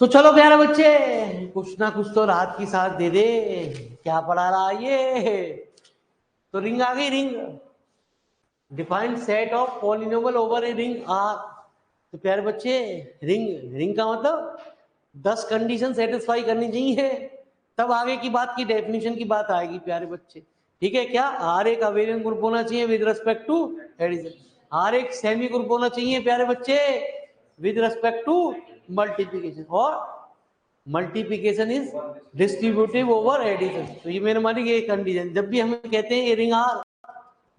तो चलो प्यारे बच्चे, कुछ ना कुछ तो रात की साथ दे दे। क्या पढ़ा रहा ये? तो रिंग आ गई। Ring defined set of polynomial over a ring R. तो प्यारे बच्चे, रिंग रिंग का मतलब 10 कंडीशन सेटिस्फाई करनी चाहिए, तब आगे की बात की डेफिनेशन की बात आएगी प्यारे बच्चे। ठीक है क्या? आर एक अवेरियन ग्रुप होना चाहिए with respect to addition. R एक सेमी ग्रुप होना चाहिए प्यारे बच्चे विद रिस्पेक्ट टू मल्टीप्लिकेशन, और multiplication is distributive over addition. तो ये मेरे हमारी ये कंडीशन, जब भी हम कहते हैं ए रिंग आर,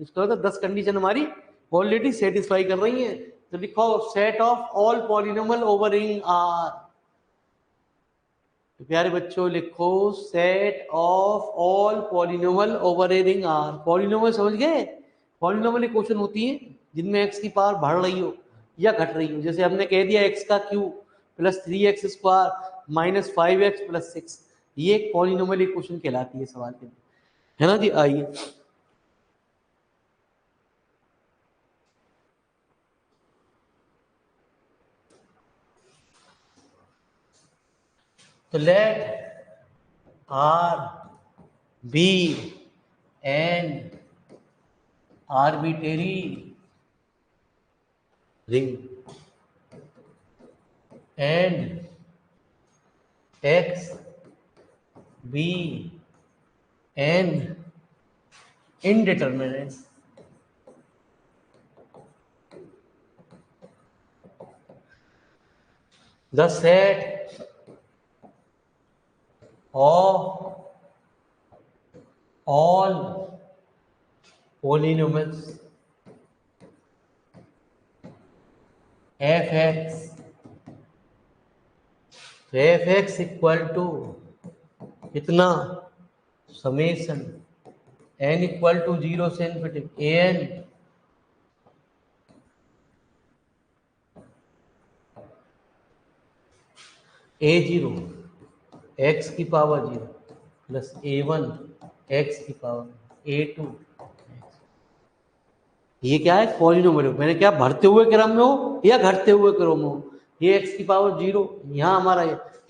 इसका मतलब 10 कंडीशन हमारी ऑलरेडी सेटिस्फाई कर रही है। तो लिखो set of all polynomial over ring R. तो प्यारे बच्चों लिखो set of all polynomial over a ring R. Polynomial समझ गए? पॉलिनोमियल क्वेश्चन होती है जिनमें एक्स की पावर बढ़ रही हो या घट रही हो। जैसे हमने कह दिया एक्स का cube plus 3x square minus 5x plus 6, ये एक पॉलिनोमियल क्वेश्चन कहलाती है सवाल के अंदर, है ना जी। आइए तो let R be an arbitrary ring and x be an indeterminate the set of all polynomials fx, तो fx इक्वल टू कितना, समेशन n इक्वल टू 0 से इन्फिनिटी an a0 x की पावर 0 प्लस a1 x की power a2। ये क्या है? Polynomial. मैंने क्या भरते हुए क्रम में हो या घटते हुए क्रम में हो? ये x की पावर 0, यहाँ हमारा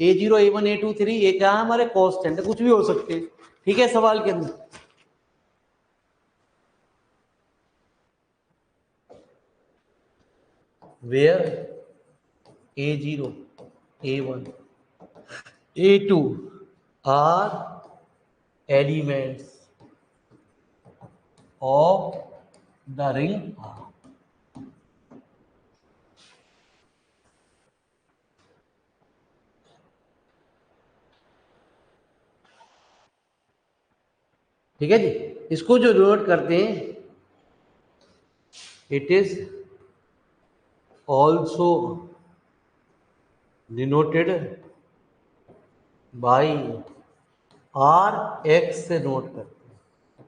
a0 a1 a2 3, ये क्या है? हमारे कांस्टेंट है, कुछ भी हो सकते हैं। ठीक है सवाल के अंदर। Where a0 a1 a2 are elements of the ring R. ठीक है जी। इसको जो नोट करते हैं, it is also denoted by R X से नोट करते हैं।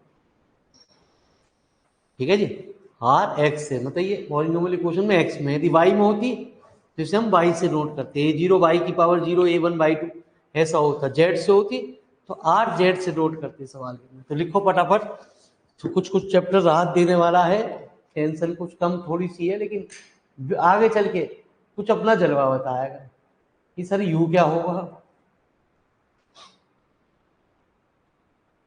ठीक है जी। आर एक्स से मतलब ये पॉलिनोमियल इक्वेशन में एक्स में, यदि वाई में होती तो इसे हम वाई से नोट करते हैं। जीरो वाई की पावर 0 a1 बाई 2 ऐसा होता। जेड से होती तो आर जेड से नोट करते सवाल के। तो लिखो फटाफट। तो कुछ कुछ चैप्टर राहत देने वाला है, टेंशन कुछ कम थोड़ी सी है, लेकिन आगे चल के कुछ अपना जलवा बताएगा कि सर यू क्या होगा।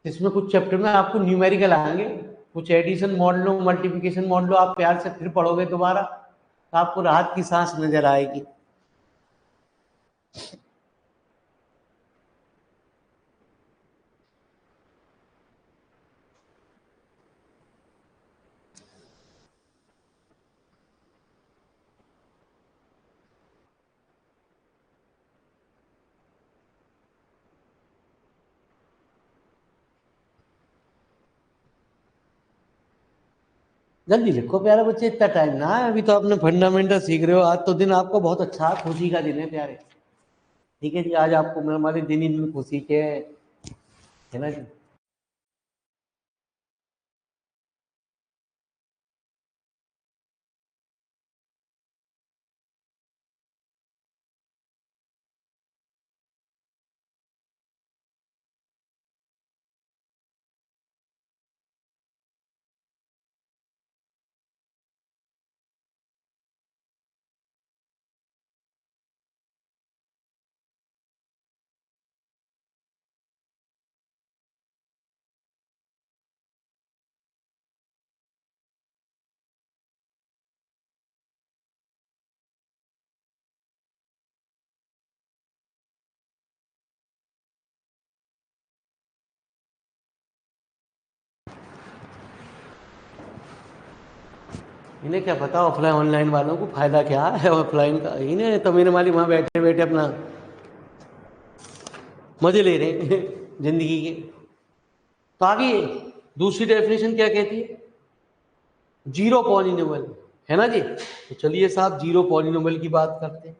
इसमें कुछ चैप्टर में आपको न्यूमेरिकल आएंगे, कुछ एडिशन मॉडल लो मल्टीप्लिकेशन मॉडल लो, आप प्यार से फिर पढ़ोगे दोबारा तो आपको राहत की सांस नजर आएगी। जल्दी लिखो प्यारे बच्चे, इतना टाइम ना है, अभी तो आपने फंडामेंटल सीख रहे हो। आज तो दिन आपको बहुत अच्छा खुशी का दिन है प्यारे। ठीक है जी, आज आपको मेरे हमारे दिन ही दिन खुशी के है ना जी। इन्हें क्या पता ऑफलाइन ऑनलाइन वालों को फायदा क्या है ऑफलाइन का। इन्हें तो मेरे मालिक वहां बैठे बैठे अपना मजे ले रहे हैं जिंदगी के। तो आगे दूसरी डेफिनेशन क्या कहती है? जीरो पॉलिनोमियल, है ना जी। तो चलिए साहब जीरो पॉलिनोमियल की बात करते हैं।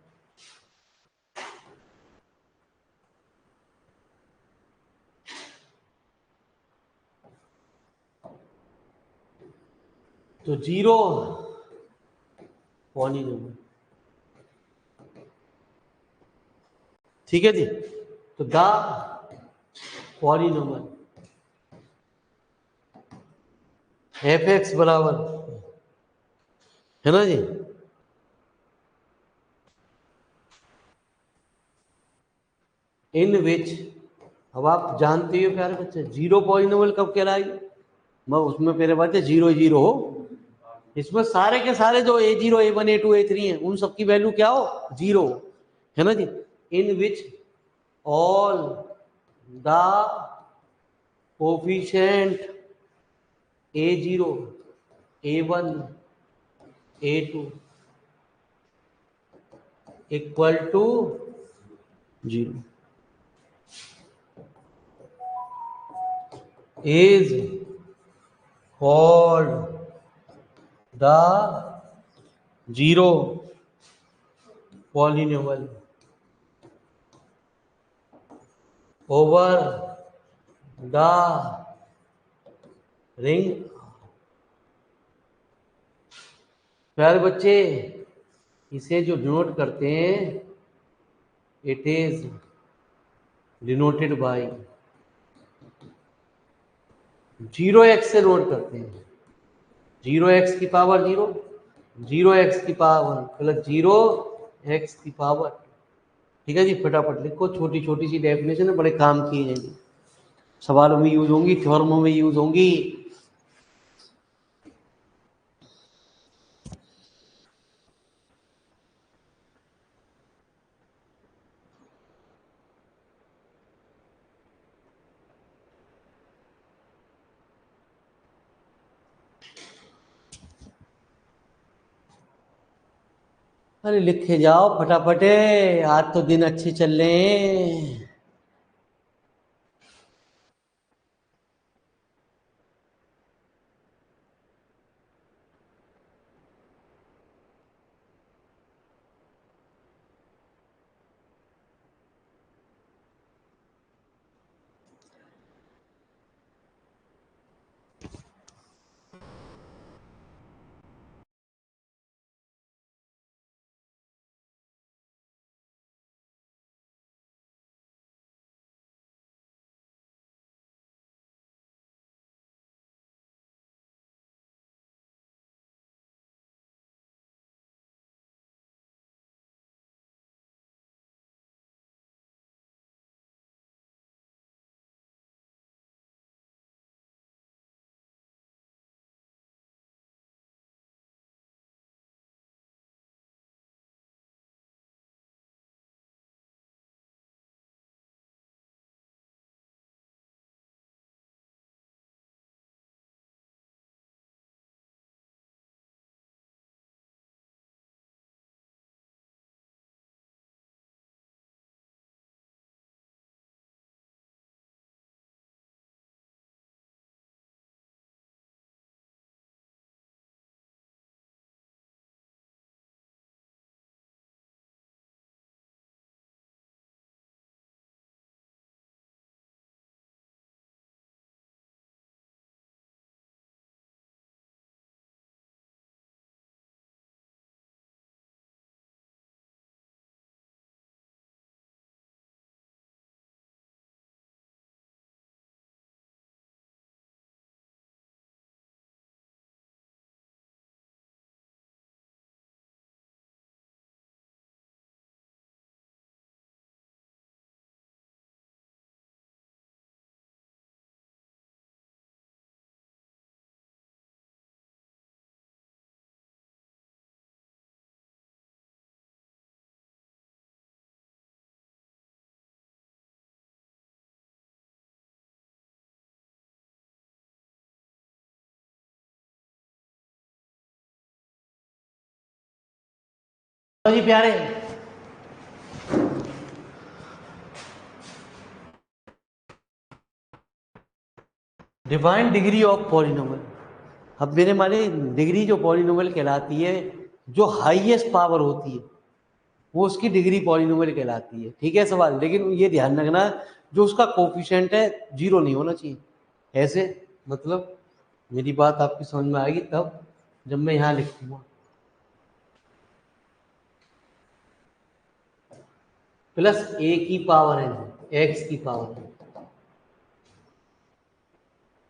तो जीरो पॉलिनोमियल, ठीक है जी। तो द पॉलिनोमियल एफ एक्स बराबर, है ना जी, इन विच, अब आप जानते हो प्यारे बच्चे जीरो पॉलिनोमियल कब कहलाएगी? मैं उसमें मेरे बात है जीरो जीरो हो, इसमें सारे के सारे जो A0 A1 A2 A3 हैं उन सबकी वैल्यू क्या हो? जीरो, है ना जी। In which all the coefficient A0 A1 A2 equal to zero is called the zero polynomial over the ring। प्यारे बच्चे इसे जो डिनोट करते हैं, it is denoted by zero x से नोट करते हैं। जीरो एक्स की पावर जीरो, जीरो एक्स की पावर प्लस जीरो एक्स की पावर। ठीक है जी, फटाफट लिखो, छोटी छोटी सी डेफिनेशन है, बड़े काम की जाएंगी, सवालों में यूज होंगी, थ्योरमों में यूज होंगी। अरे लिखे जाओ फटाफट, आज तो दिन अच्छे चल रहे हैं। जी प्यारे, डिफाइन डिग्री ऑफ पॉलिनोमियल। अब मेरे माने डिग्री जो पॉलिनोमियल कहलाती है, जो हाईएस्ट पावर होती है वो उसकी डिग्री पॉलिनोमियल कहलाती है। ठीक है सवाल, लेकिन ये ध्यान रखना जो उसका कोफिशिएंट है जीरो नहीं होना चाहिए। ऐसे मतलब मेरी बात आपकी समझ में आएगी तब जब मैं यहाँ लिखूंगा प्लस ए की पावर है एक्स की पावर है,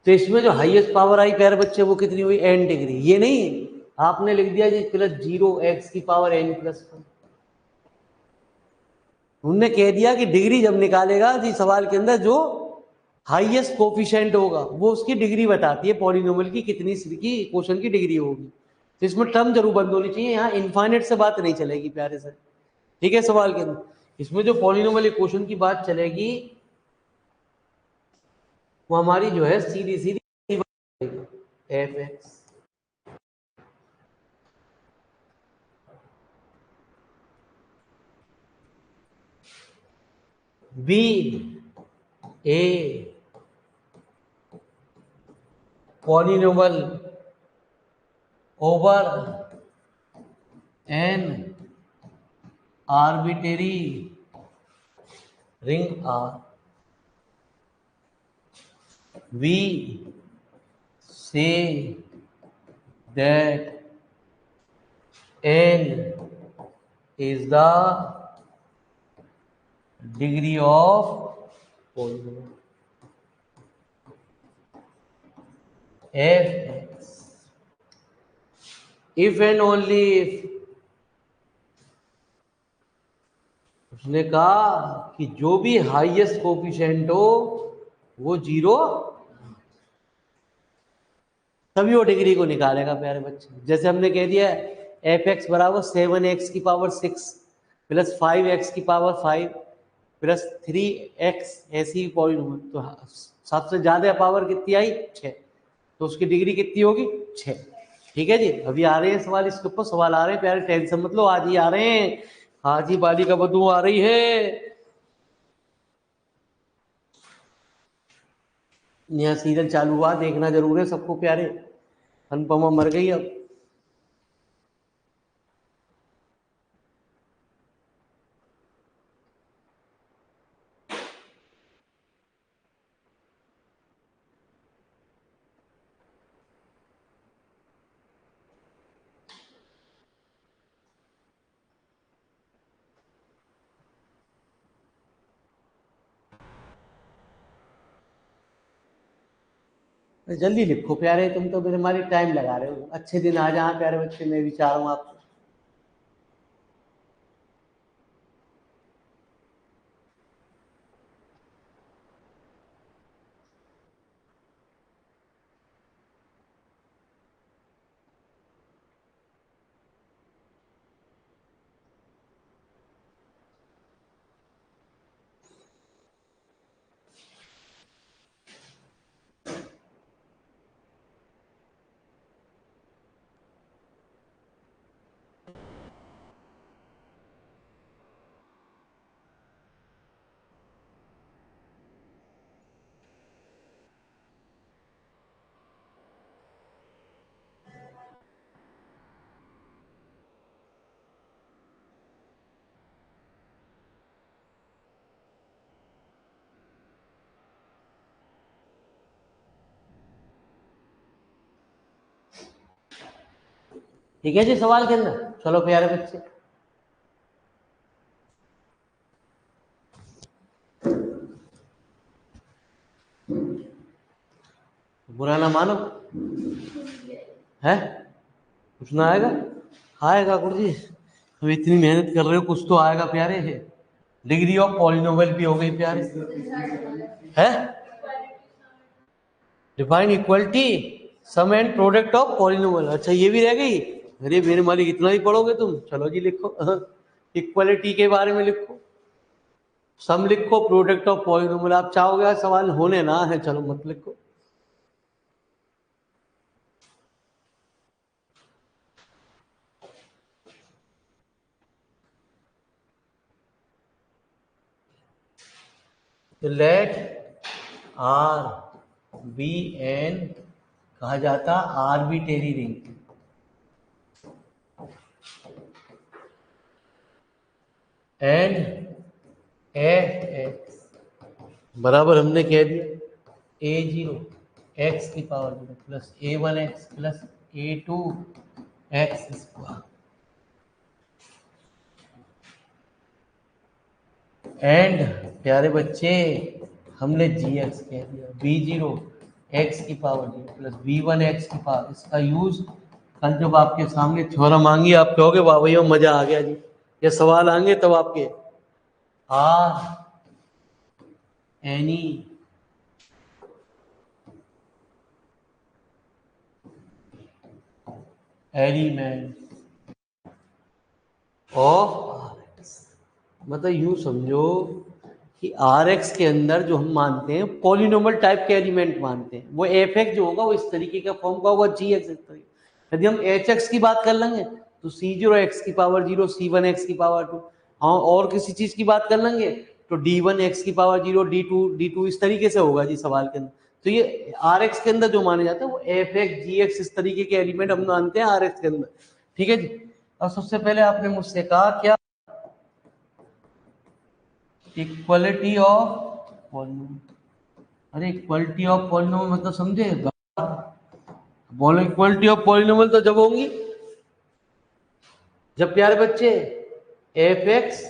तो इसमें जो हाईएस्ट पावर आई प्यारे बच्चे वो कितनी हुई एन डिग्री। ये नहीं आपने लिख दिया जी प्लस जीरो एक्स की पावर एन प्लस वन। उनने कह दिया कि डिग्री जब निकालेगा जी सवाल के अंदर जो हाईएस्ट कोफिशिएंट होगा वो उसकी डिग्री बताती है पॉलिनोमियल की कितनी की इक्वेशन की डिग्री होगी। तो इसमें टर्म जरूर बंद होनी चाहिए, यहाँ इनफाइनाइट से बात नहीं चलेगी प्यारे से। ठीक है सवाल के अंदर इसमें जो पॉलिनोमियल इक्वेशन की बात चलेगी वो हमारी जो है सीधी सीधी F X be a polynomial over an arbitrary ring R, we say that n is the degree of polynomial f(x) if and only if उसने कहा कि जो भी हाईएस्ट कोफिशिएंट हो वो जीरो तभी वो डिग्री को निकालेगा प्यारे बच्चे। जैसे हमने कह दिया एफ एक्स बराबर 7x की पावर 6 प्लस 5x की पावर 5 प्लस 3x ऐसी पॉलिनोमियल, तो सबसे ज्यादा पावर कितनी आई 6, तो उसकी डिग्री कितनी होगी 6। ठीक है जी, अभी आ रहे हैं सवाल, इसके ऊपर सवाल आ रहे हैं प्यारे, टेंशन मत लो, आज ही आ रहे हैं, आज ही बालिका बधू आ रही है। यहाँ सीरियल चालू हुआ, देखना जरूर है सबको प्यारे। अनुपमा मर गई अब। जल्दी लिखो प्यारे, तुम तो मेरे हमारी टाइम लगा रहे हो। अच्छे दिन आ जाए प्यारे बच्चे, मैं भी चाह रहा हूँ आपको। ठीक है जी, सवाल के अंदर चलो प्यारे बच्चे। बुरा ना मानो है, कुछ ना आएगा, आएगा गुरु जी, अब इतनी मेहनत कर रहे हो कुछ तो आएगा प्यारे। है डिग्री ऑफ पॉलिनोमियल भी हो गई प्यारे, है define equality sum and product of polynomial. अच्छा ये भी रह गई, अरे मेरे मालिक इतना ही पढ़ोगे तुम। चलो जी लिखो इक्वलिटी के बारे में लिखो, सम लिखो, प्रोडक्ट ऑफ पॉलिनोमियल। आप चाहोगे सवाल होने ना है, चलो मत लिखो। तो लेट आर बी एन कहा जाता arbitrary ring, and F x बराबर हमने कह दिया A0 एक्स की power 0 plus A1 x plus A2 x square and प्यारे बच्चे हमने जी एक्स कह दिया B0 एक्स की पावर 0 प्लस B1 एक्स की पावर। इसका यूज कल जब आपके सामने थ्योरम मांगी आप कहोगे वाह भैया मजा आ गया जी, ये सवाल आएंगे तब आपके आर एनी एलिमेंट ऑफ मतलब यूं समझो कि आर एक्स के अंदर जो हम मानते हैं पॉलिनोमियल टाइप के एलिमेंट मानते हैं, वो एफ एक्स जो होगा वो इस तरीके का फॉर्म का होगा, जी एक्स इस तरीके। यदि हम एच एक्स की बात कर लेंगे तो C0 एक्स की पावर 0 C1 एक्स की पावर 2, हाँ और किसी चीज की बात कर लेंगे तो D1 एक्स की पावर 0 D2 इस तरीके से होगा जी सवाल के अंदर। तो ये आर एक्स के अंदर जो माने जाते हैं वो एफ एक्स जी एक्स इस तरीके के एलिमेंट हम मानते हैं आर एक्स के अंदर, ठीक है जी। अब सबसे पहले आपने मुझसे कहा क्या इक्वलिटी ऑफ पॉलिनोमियल। अरे इक्वलिटी ऑफ पॉलिनोमियल मतलब समझे, बोलो इक्वलिटी ऑफ पॉलिनोमियल तो जब होंगी जब प्यारे बच्चे एफ एक्स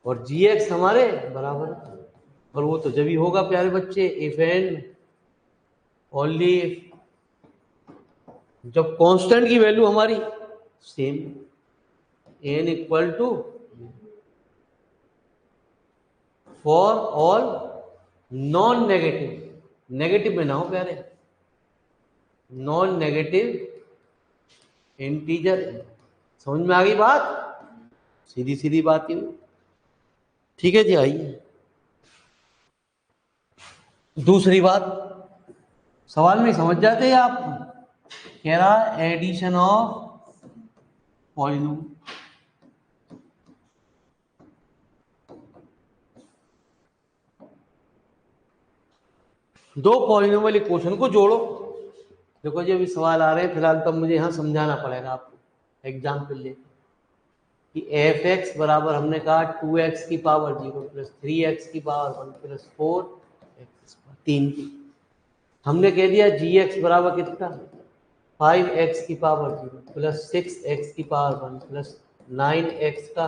और जी एक्स हमारे बराबर, और वो तो जब ही होगा प्यारे बच्चे इफ एंड ओनली जब कांस्टेंट की वैल्यू हमारी same n equal to for all non negative, negative में ना हो प्यारे, नॉन नेगेटिव इंटीजर। समझ में आ गई बात, सीधी सीधी बात ही, ठीक है जी। आइए दूसरी बात, सवाल में समझ जाते हैं आप, कह रहा एडिशन ऑफ पॉलिनोमियल। दो पॉलिनोमियल इक्वेशन को जोड़ो। देखो जी अभी सवाल आ रहे हैं फिलहाल, तब मुझे यहाँ समझाना पड़ेगा आपको एग्जाम्पल लेके कि एफ एक्स बराबर हमने कहा 2x की पावर 0 प्लस 3x की पावर 1 प्लस 4x 3 की। हमने कह दिया जी एक्स बराबर कितना 5x की पावर 0 प्लस 6x की पावर 1 प्लस 9x का।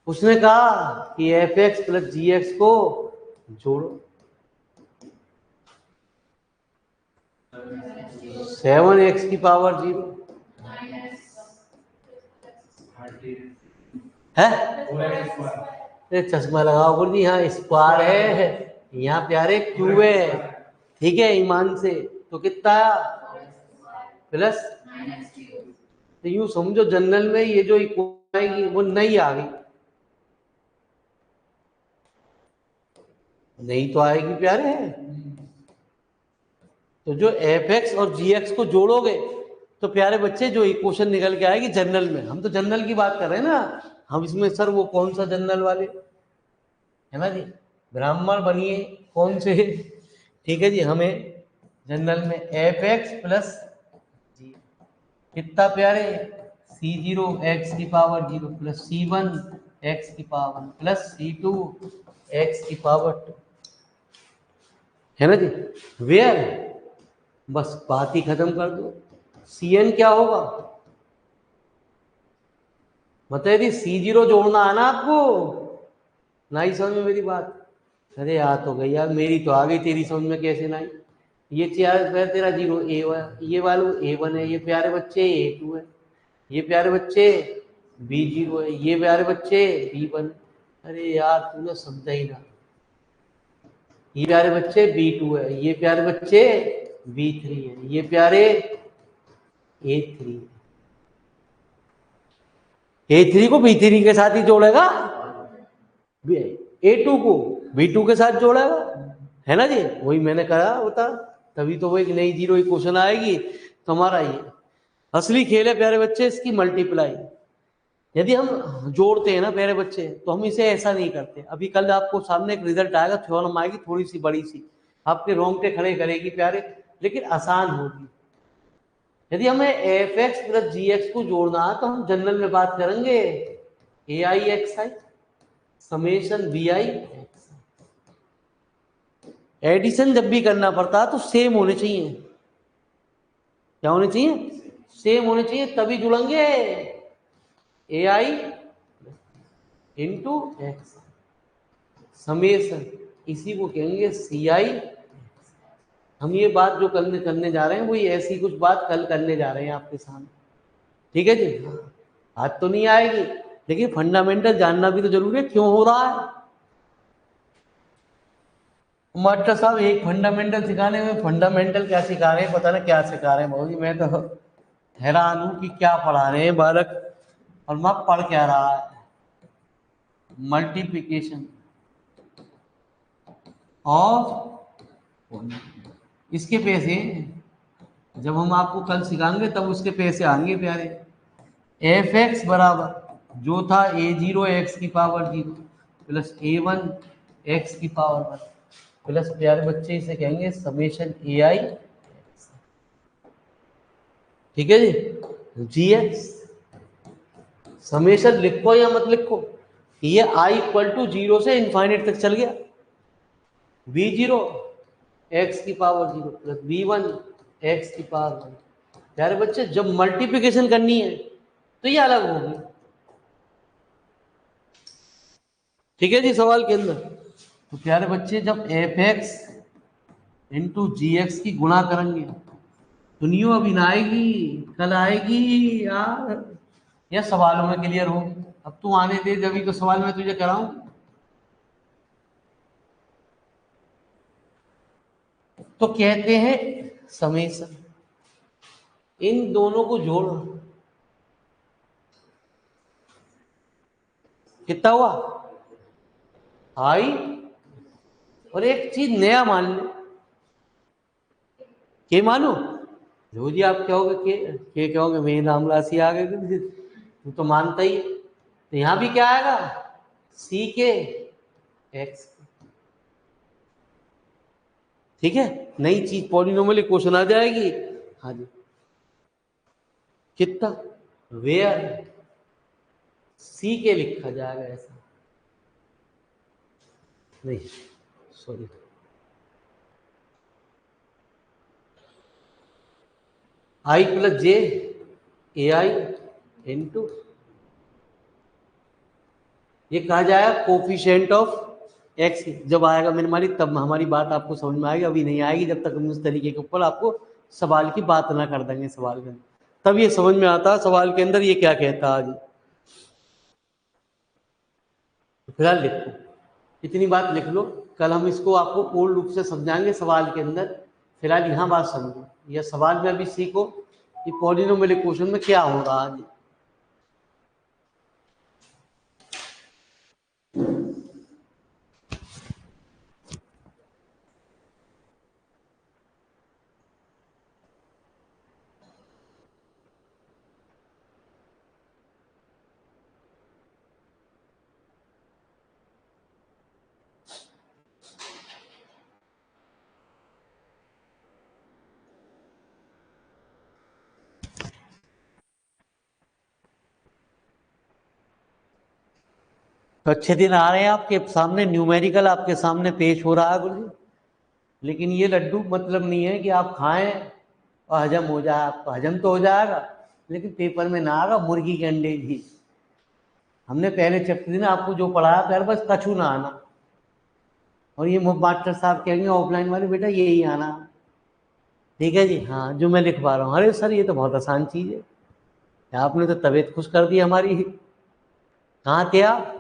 उसने कहा कि F X plus G X को जोड़ो, 7x की पावर 0 है, चश्मा लगाओ गुरु जी, यहाँ स्क्वायर है, यहाँ प्यारे क्यूब है, ठीक है ईमान से, तो कितना प्लस। तो यूं समझो जनरल में ये जो इक्वेशन आएगी वो नहीं आ गई, नहीं तो आएगी प्यारे। तो जो एफ एक्स और जी एक्स को जोड़ोगे तो प्यारे बच्चे जो इक्वेशन निकल के आएगी जनरल में, हम तो जनरल की बात कर रहे हैं ना, हम इसमें सर वो कौन सा जनरल वाले है ना जी, ब्राह्मण बनिए कौन से, ठीक है जी। हमें जनरल में एफ एक्स प्लस जी कितना प्यारे C0 एक्स की पावर 0 प्लस C1 एक्स की पावर प्लस C2 एक्स की पावर 2, है ना जी। वेयर बस बात ही खत्म कर दो, Cn क्या होगा, मतलब यदि C0 जोड़ना है ना आपको, ना ही समझ में मेरी बात, अरे यार तो गई यार, मेरी तो आ गई, तेरी समझ में कैसे ना आई। ये तेरा 0 A1, ये वालों A1 है, ये प्यारे बच्चे A2 है, ये प्यारे बच्चे B0 है, ये प्यारे बच्चे B1। अरे यार तूने समझा ही ना, ये प्यारे बच्चे B2 है, ये प्यारे बच्चे B3 है, ये प्यारे A3 है। A3 को B3 के साथ ही जोड़ेगा, A2 को B2 के साथ जोड़ेगा, है ना जी। वही मैंने कहा होता, तभी तो वो एक नई जीरो इक्वेशन आएगी। तो हमारा ये असली खेल है प्यारे बच्चे, इसकी मल्टीप्लाई। यदि हम जोड़ते हैं ना प्यारे बच्चे, तो हम इसे ऐसा नहीं करते। अभी कल आपको सामने एक रिजल्ट आएगा, थ्योरम आएगी थोड़ी सी बड़ी सी, आपके रोंगटे खड़े करेगी प्यारे, लेकिन आसान होगी। यदि हमें F X plus G X को जोड़ना है तो हम जनरल में बात करेंगे A I X I summation B I X. Addition जब भी करना पड़ता है तो सेम होने चाहिए। क्या होने चाहिए? सेम होने चाहिए, तभी जुड़ेंगे। ए आई इंटू एक्स समेशन, इसी को कहेंगे सी आई। हम ये बात जो करने करने जा रहे हैं वही ऐसी कुछ बात कल करने जा रहे हैं आपके सामने। ठीक है जी। आज तो नहीं आएगी, लेकिन फंडामेंटल जानना भी तो जरूरी है, क्यों हो रहा है। मास्टर साहब एक फंडामेंटल सिखाने में फंडामेंटल क्या सिखा रहे हैं, पता नहीं क्या सिखा रहे हैं भाजी। मैं तो हैरान हूं कि क्या पढ़ा रहे हैं बालक, और माँ पढ़ क्या रहा है। मल्टीप्लिकेशन ऑफ, इसके पैसे जब हम आपको कल सिखाएंगे तब उसके पैसे आएंगे प्यारे। एफ एक्स बराबर जो था ए जीरो एक्स की पावर जीरो प्लस ए वन एक्स की पावर वन प्लस प्यारे बच्चे इसे कहेंगे समेशन ए आई। ठीक है जी। जी एक्स समेशन लिखो या मत लिखो, ये आई इक्वल टू जीरो से इनफाइनेट तक चल गया। वी जीरो एक्स की power zero plus V one X की पावर वन। प्यारे बच्चे जब मल्टीप्लिकेशन करनी है तो ये अलग होगी। ठीक है जी। सवाल के अंदर तो प्यारे बच्चे जब एफ एक्स इंटू जी एक्स की गुणा करेंगे तो न्यू अभी ना आएगी, कल आएगी यार, या सवालों में क्लियर होगी। अब तू आने दे, जब तो सवाल मैं तुझे कराऊं। तो कहते हैं समेशन, इन दोनों को जोड़ कितना हुआ आई। और एक चीज नया मान ले, के मानो लो जी। आप कहोगे के कहोगे मेरी राम राशि आ गई, तू तो मानता ही है। तो यहां भी क्या आएगा सी के एक्स। ठीक है, नई चीज पॉलिनोमियल क्वेश्चन आ जाएगी। हाँ जी। कितना वेयर सी के लिखा जाएगा ऐसा नहीं, सॉरी। आई प्लस जे ए आई इंटू, ये कहा जाएगा कोफिशिएंट ऑफ एक्स। जब आएगा मेरे मालिक तब हमारी बात आपको समझ में आएगी, अभी नहीं आएगी जब तक हम उस तरीके के ऊपर आपको सवाल की बात ना कर देंगे सवाल के अंदर, तब ये समझ में आता है सवाल के अंदर ये क्या कहता है। आज फिलहाल लिखो, इतनी बात लिख लो, कल हम इसको आपको पूर्ण रूप से समझाएंगे सवाल के अंदर। फिलहाल यहाँ बात समझो, यह सवाल में अभी सीखो कि पॉलिनोमियल इक्वेशन में क्या हो रहा है। तो अच्छे दिन आ रहे हैं आपके सामने, न्यूमेरिकल आपके सामने पेश हो रहा है गुरु जी। लेकिन ये लड्डू मतलब नहीं है कि आप खाएं और हजम हो जाए। आपका हजम तो हो जाएगा, लेकिन पेपर में ना आएगा मुर्गी के अंडे जी। हमने पहले चैप्टर में आपको जो पढ़ाया था बस कछू ना आना, और ये मास्टर साहब कहेंगे ऑफलाइन वाले बेटा यही आना। ठीक है जी। हाँ, जो मैं लिखवा रहा हूँ, अरे सर ये तो बहुत आसान चीज है, आपने तो तबीयत खुश कर दी हमारी। कहाँ थे आप?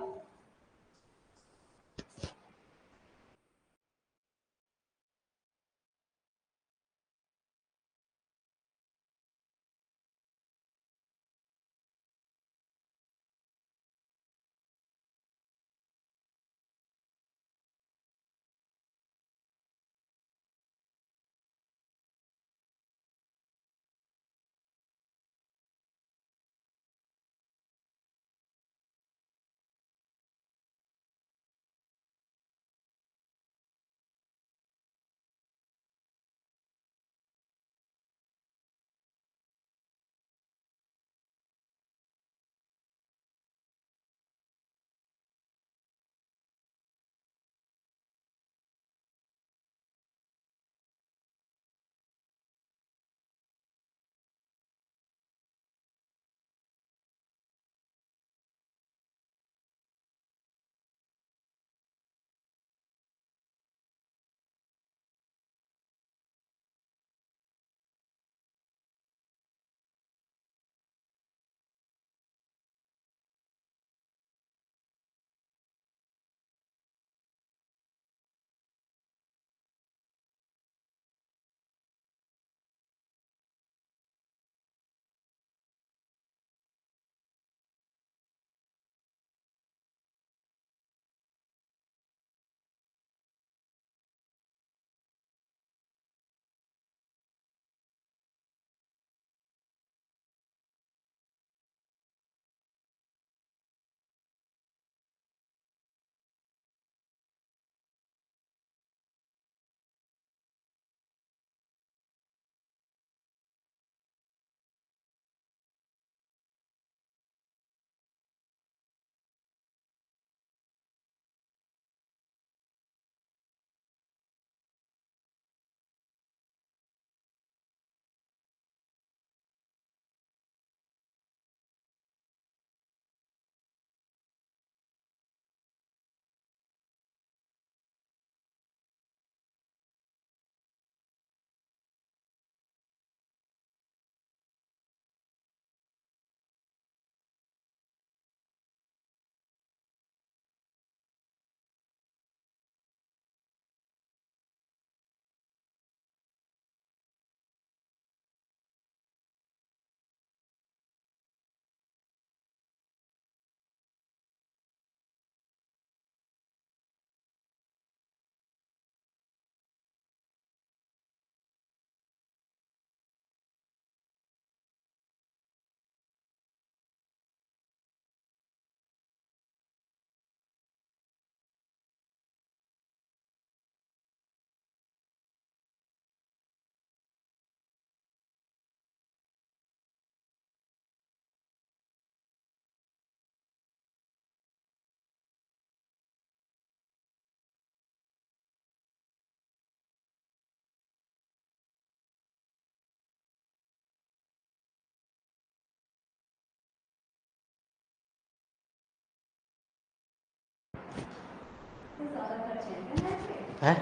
है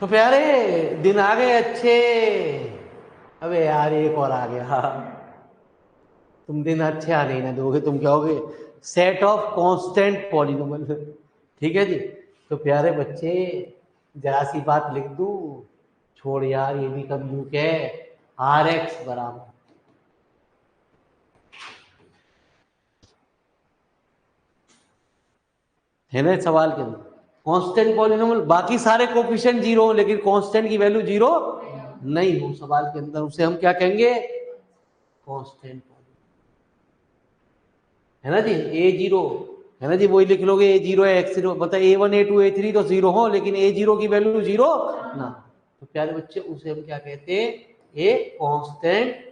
तो प्यारे दिन आ गए अच्छे। अबे यार एक और आ गया। तुम दिन अच्छे आने ही ना दोगे, तुम क्या होगे? Set of constant polynomial. ठीक है जी। तो प्यारे बच्चे जरा सी बात लिख दूं, छोड़ यार ये भी कंफ्यूज है। आर एक्स बराबर है ना सवाल के अंदर कांस्टेंट पॉलिनोमियल, बाकी सारे कोफिशिएंट जीरो हो लेकिन कांस्टेंट की वैल्यू जीरो नहीं हो सवाल के अंदर, उसे हम क्या कहेंगे? कांस्टेंट है ना जी। ए जीरो है ना जी, वही लिख लोगे ए जीरो है एक्स जीरो, बता A one A two A three तो जीरो हो लेकिन ए जीरो की वैल्यू जीरो ना। तो प्यारे बच्चे उसे हम क्या कहते हैं? A constant.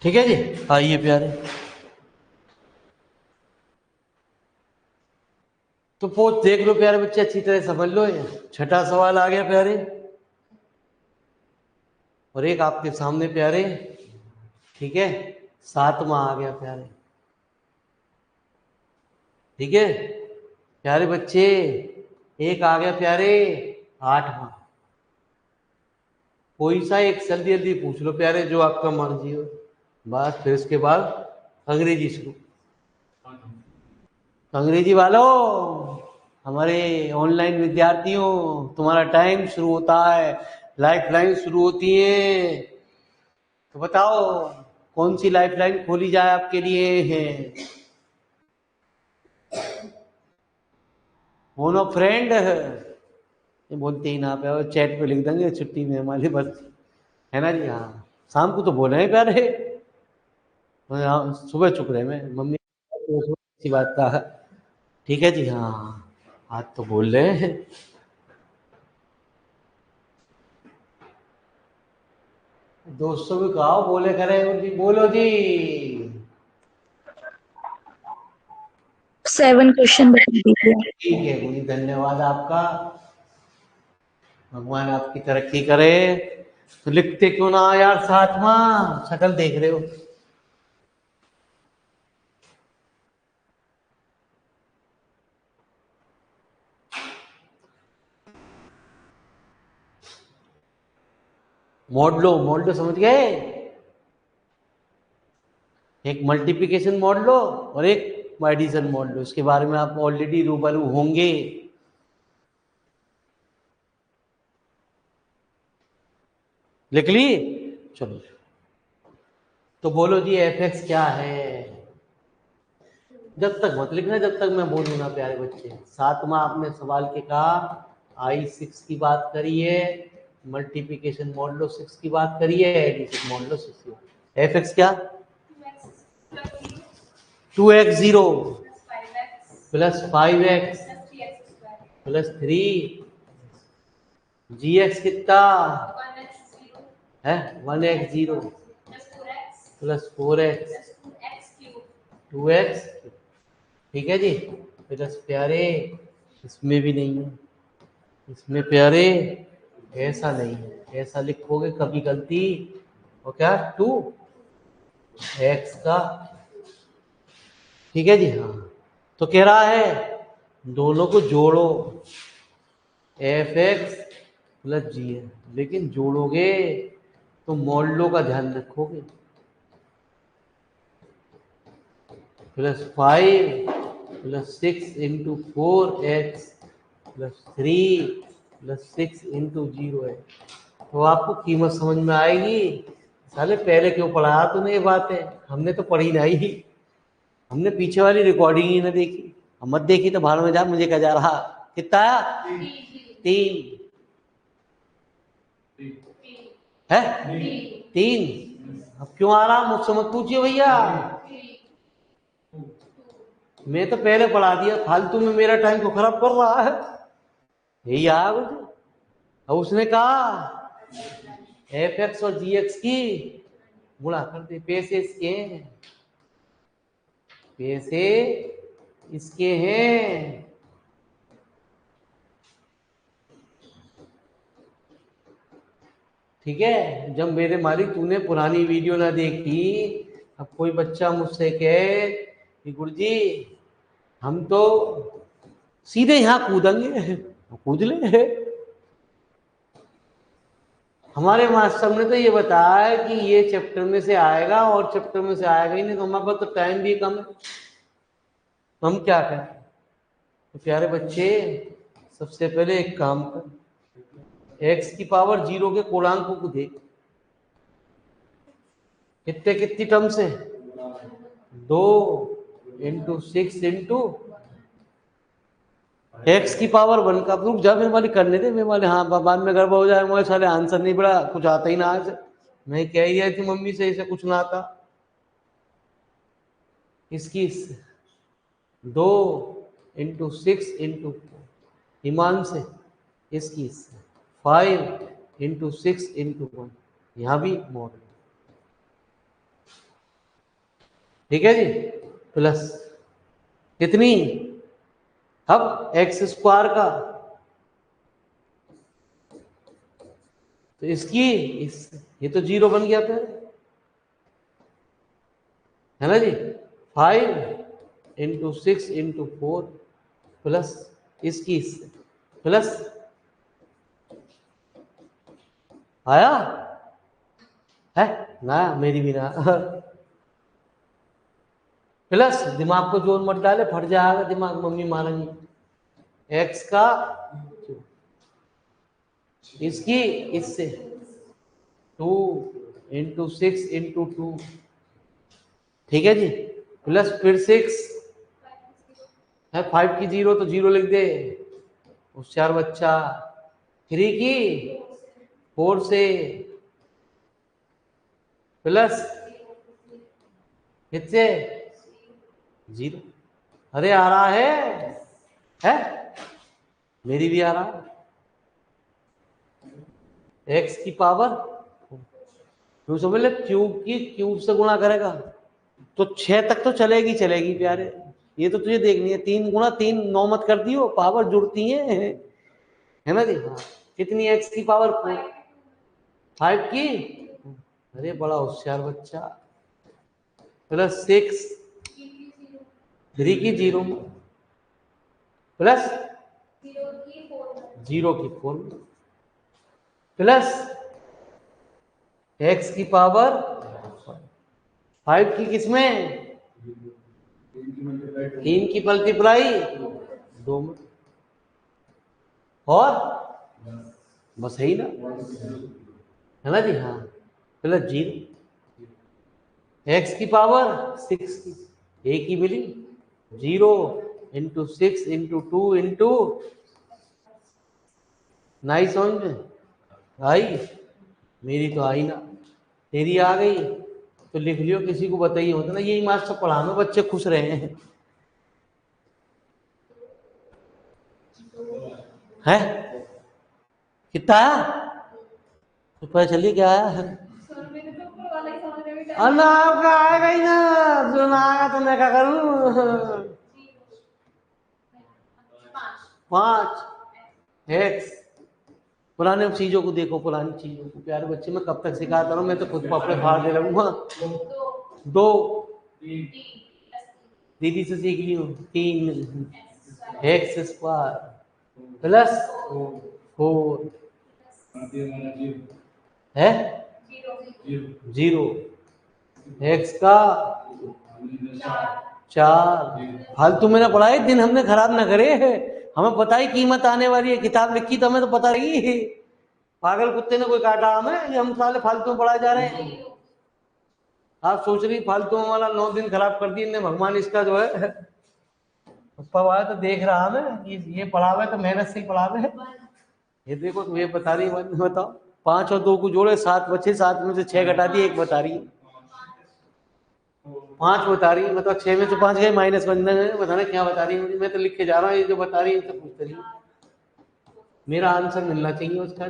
ठीक है जी, आइए प्यारे। तो पोच देख लो प्यारे बच्चे, अच्छी तरह समझ लो। ये छठा सवाल आ गया प्यारे, और एक आपके सामने प्यारे, ठीक है, सातवां आ गया प्यारे। ठीक है प्यारे बच्चे, एक आ गया प्यारे आठवां। कोई सा एक जल्दी जल्दी पूछ लो प्यारे, जो आपका मर्जी हो। बस फिर उसके बाद अंग्रेजी शुरू। अंग्रेजी वालों, हमारे ऑनलाइन विद्यार्थियों, तुम्हारा टाइम शुरू होता है, लाइफ लाइन शुरू होती है। तो बताओ कौन सी लाइफ लाइन खोली जाए आपके लिए? है फोन ऑफ फ्रेंड, ये बोलते ही ना पे, चैट पे लिख देंगे छुट्टी में हमारे बस। है ना जी। हाँ शाम को तो बोले हैं प्यारे, हाँ, सुबह चुप रहे मैं मम्मी, अच्छी बात था। ठीक है जी। हाँ आज तो बोल रहे हैं। दोस्तों भी कहो बोले करें जी, बोलो जी। 7 क्वेश्चन बता दीजिए। ठीक है गुनी, धन्यवाद आपका, भगवान आपकी तरक्की करे। तो लिखते क्यों ना यार सातवां, शक्ल देख रहे हो। मोड लो समझ गए? एक मल्टीप्लिकेशन मोड लो और एक एडिशन मोड लो, इसके बारे में आप ऑलरेडी रूबरू होंगे। लिख ली? चलो, तो बोलो जी एफ एक्स क्या है। जब तक मत लिखना जब तक मैं बोलूँ ना प्यारे बच्चे। 7वां आपने सवाल के कहा I6 की बात करी है, मल्टीप्लिकेशन मॉडलो 6 की बात करी है, एडिशन मॉडलो 6 की। एफ एक्स क्या? 2x0 प्लस 5x प्लस 3 जी एक्स कितना है? 1x0 प्लस 4x 2x, ठीक है जी। प्लस प्यारे इसमें भी नहीं है, इसमें प्यारे ऐसा नहीं है, ऐसा लिखोगे कभी गलती। और क्या 2x का, ठीक है जी। हाँ, तो कह रहा है दोनों को जोड़ो, एफ एक्स प्लस जी है, लेकिन जोड़ोगे तो मॉडलो का ध्यान रखोगे। Plus 5 plus 6 into 4x plus 3 plus 6 into 0 है। तो आपको कीमत समझ में आएगी। साले पहले क्यों पढ़ाया तूने ये बातें? हमने तो पढ़ी नहीं, हमने पीछे वाली रिकॉर्डिंग ही ना देखी। हम मत देखी तो भाड़ में जा, मुझे क्या जा रहा। कितना आया? 3 है? 3। अब क्यों आ रहा मुझसे मत पूछिए भैया, मैं तो पहले पढ़ा दिया, फालतू में मेरा टाइम को खराब कर रहा है। यही आया मुझे। अब उसने कहा एफ एक्स और जी एक्स की गुणा कर दे। पैसे इसके हैं, पैसे इसके हैं। ठीक है, जब मेरे मालिक तूने पुरानी वीडियो ना देखी, अब कोई बच्चा मुझसे कहे कि गुरुजी हम तो सीधे यहाँ कूदेंगे, कूद ले। हमारे मास्टर ने तो ये बताया कि ये चैप्टर में से आएगा और चैप्टर में से आएगा ही नहीं, तो हमारे पास तो टाइम भी कम है, तो हम क्या करें। तो प्यारे बच्चे सबसे पहले एक काम कर, x की पावर 0 के पूर्णांकों को देख। कितनी टर्म से? 2 इंटू 6 इंटू एक्स की पावर 1 का। रुक जा, मेरे वाले करने दे, मेरे वाले। हाँ, बाद में गड़बड़ हो जाए, मुझे साले आंसर नहीं पड़ा, कुछ आता ही ना आज। मैं कह ही रही थी मम्मी से इसे कुछ ना आता। इसकी 2 इंटू 6 इंटू ईमान से, इसकी 5 इंटू 6 इंटू 1, यहाँ भी मॉडल, ठीक है जी। प्लस कितनी? अब एक्स स्क्वायर का, तो इसकी ये तो 0 बन गया था, है ना जी। 5 इंटू 6 इंटू 4 प्लस इसकी प्लस आया है ना, मेरी भी ना। प्लस दिमाग को जोर मत डाले, फट जाएगा दिमाग, मम्मी मारेंगी। एक्स का इसकी इससे 2 इंटू 6 इंटू 2, ठीक है जी। प्लस फिर 6 है, 5 की 0 तो 0 लिख दे, होशियार बच्चा। 3 की 4 से प्लस कितने? 0। अरे आ रहा है? मेरी भी आ रहा है। एक्स की पावर क्यों समझ ले, क्यूब की क्यूब से गुणा करेगा तो 6 तक तो चलेगी चलेगी प्यारे। ये तो तुझे देखनी है, 3 गुणा 3 9 मत कर दियो, पावर जुड़ती है ना जी। हाँ, कितनी एक्स की पावर? 5 की। अरे बड़ा होशियार बच्चा। प्लस 6 3 की 0 प्लस 0 की 4 प्लस एक्स की पावर 5 की किसमें, 3 की मल्टीप्लाई 2 में, और बस है ही ना, है ना जी। हाँ, प्लस 0, एक्स की पावर 6 की, ए की मिली 0 इंटू 6 इंटू 2 इंटू, नाइस समझ में आई। मेरी तो आई ना, तेरी आ गई तो लिख लियो, किसी को बताइए, होता ना यही मास्टर पढ़ाना, बच्चे खुश रहे हैं। कितना आया तो पता चलिए क्या आया है। अल्लाह आपका आएगा ही ना, जो ना आएगा तो मैं क्या करूं। 5 एक्स, पुराने चीजों को देखो, पुरानी चीजों को, प्यारे बच्चे मैं कब तक सिखाता हूँ, मैं तो खुद पापड़े फाड़ दे लगूंगा। 2, दीदी से सीख लियो, 3 एक्स स्क्वायर प्लस 4 है 0, एक्स का 4। फालतू में ना पढ़ाए, दिन हमने खराब ना करे, हमें पता ही कीमत आने वाली है, किताब लिखी तो हमें तो पता रही। पागल कुत्ते ने कोई काटा हमें, ये हम साले फालतू में पढ़ाए जा रहे हैं। आप सोच रही फालतू में वाला 9 दिन खराब कर दिए भगवान, इसका जो है पढ़ाया तो देख रहा मैं, ये पढ़ावे तो मेहनत से ही पढ़ावे। ये देखो तुम, ये बता रही है, बताओ 5 और 2 को जोड़े 7 बचे, 7 में से 6 घटा दिए, 1 बता रही है, 5 बता रही है, मतलब 6 में से 5 गए, माइनस बनने में, बताना क्या बता रही है मुझे, मैं तो लिख के जा रहा हूँ, ये जो बता रही है इनसे पूछते रही, मेरा आंसर मिलना चाहिए उसका,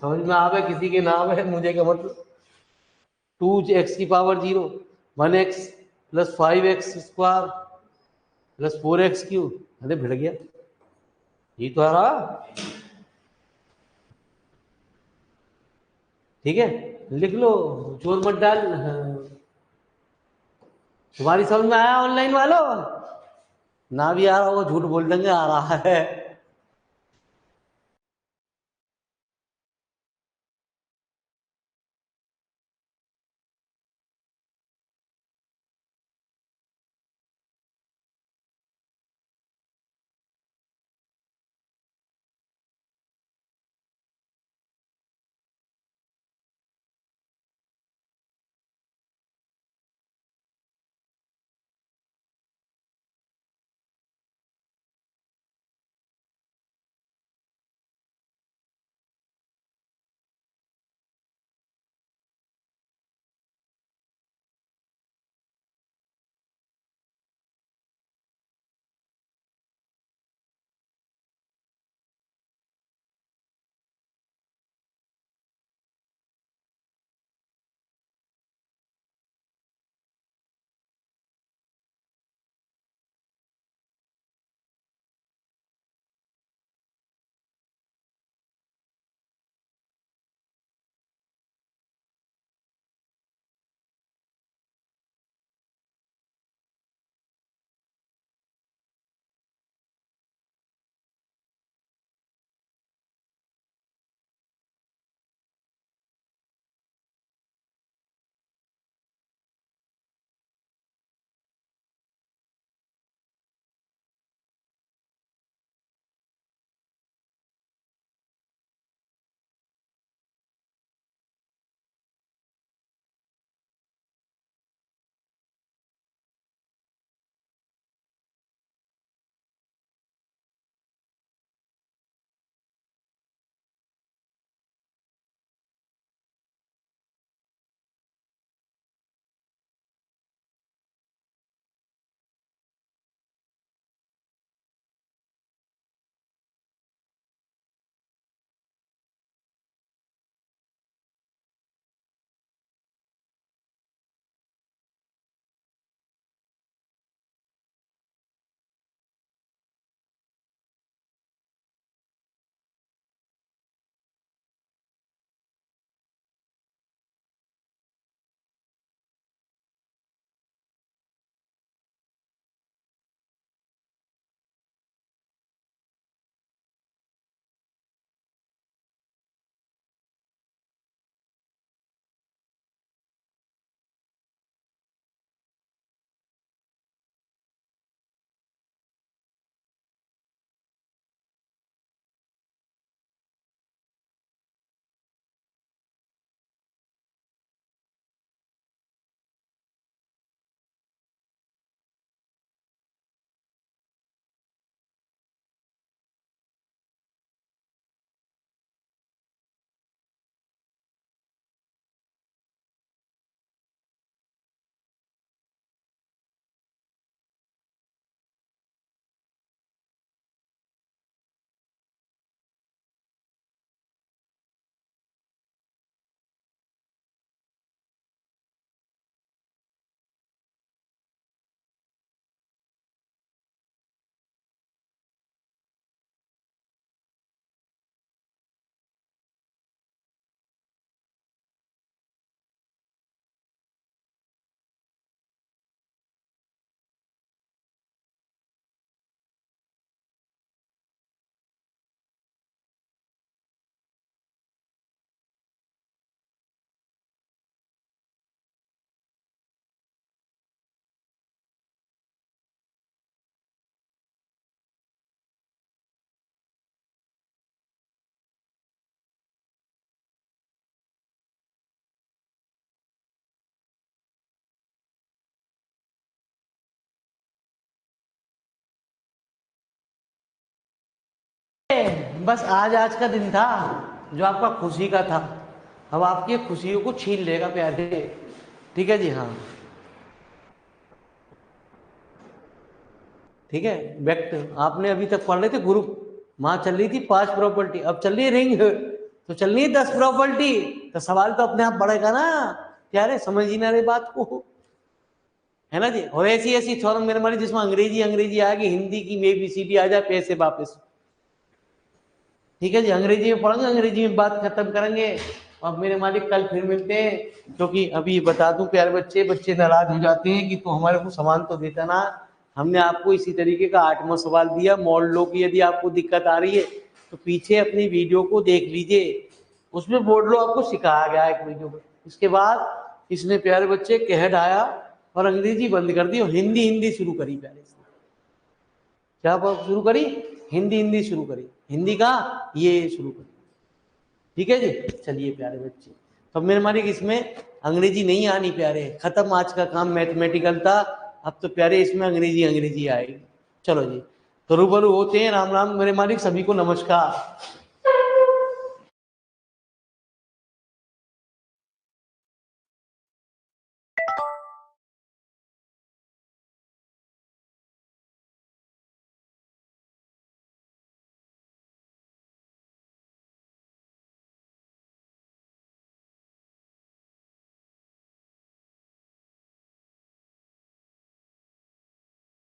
समझ में आवे किसी के नाम है, मुझे क्या मतलब। 2x की power 0, 1x plus 5x square plus 4x cube, अरे भिड़ गया, ये तो आ रहा, ठीक है, लिख लो, चोर मत डाल। हाँ। तुम्हारी समझ में आया ऑनलाइन वालों, ना भी आ रहा होगा झूठ बोल देंगे आ रहा है। बस आज का दिन था जो आपका खुशी का था, अब आपकी खुशियों को छीन लेगा प्यारे। ठीक है जी, हाँ ठीक है। व्यक्त आपने अभी तक पढ़ रहे थे ग्रुप, वहां चल रही थी 5 प्रॉपर्टी, अब चल रही है रिंग, तो चल रही है 10 प्रॉपर्टी। तो सवाल तो अपने आप बढ़ेगा ना प्यारे, समझ ही ना रहे बात को, है ना जी। और ऐसी ऐसी थ्योरम मेरे मानी जिसमें अंग्रेजी अंग्रेजी आ गई, हिंदी की मे बी सी आ जाए पैसे वापस। ठीक है जी, अंग्रेजी में पढ़ेंगे, अंग्रेजी में बात खत्म करेंगे। अब मेरे मालिक कल फिर मिलते हैं, क्योंकि अभी बता दूं प्यारे बच्चे नाराज हो जाते हैं कि तो हमारे को सामान तो देता ना। हमने आपको इसी तरीके का 8वां सवाल दिया, मोल लो की यदि आपको दिक्कत आ रही है तो पीछे अपनी वीडियो को देख लीजिए, उसमें बोर्ड लो आपको सिखाया गया एक वीडियो में। इसके बाद इसने प्यारे बच्चे कह ढाया और अंग्रेजी बंद कर दी और हिंदी हिंदी शुरू करी प्यारे। क्या शुरू करी? हिंदी शुरू करी। हिंदी का ये शुरू करी। ठीक है जी, चलिए प्यारे बच्चे, तो मेरे मालिक इसमें अंग्रेजी नहीं आनी प्यारे, खत्म आज का काम मैथमेटिकल था, अब तो प्यारे इसमें अंग्रेजी आएगी। चलो जी, तो रूबरू होते हैं। राम राम मेरे मालिक, सभी को नमस्कार।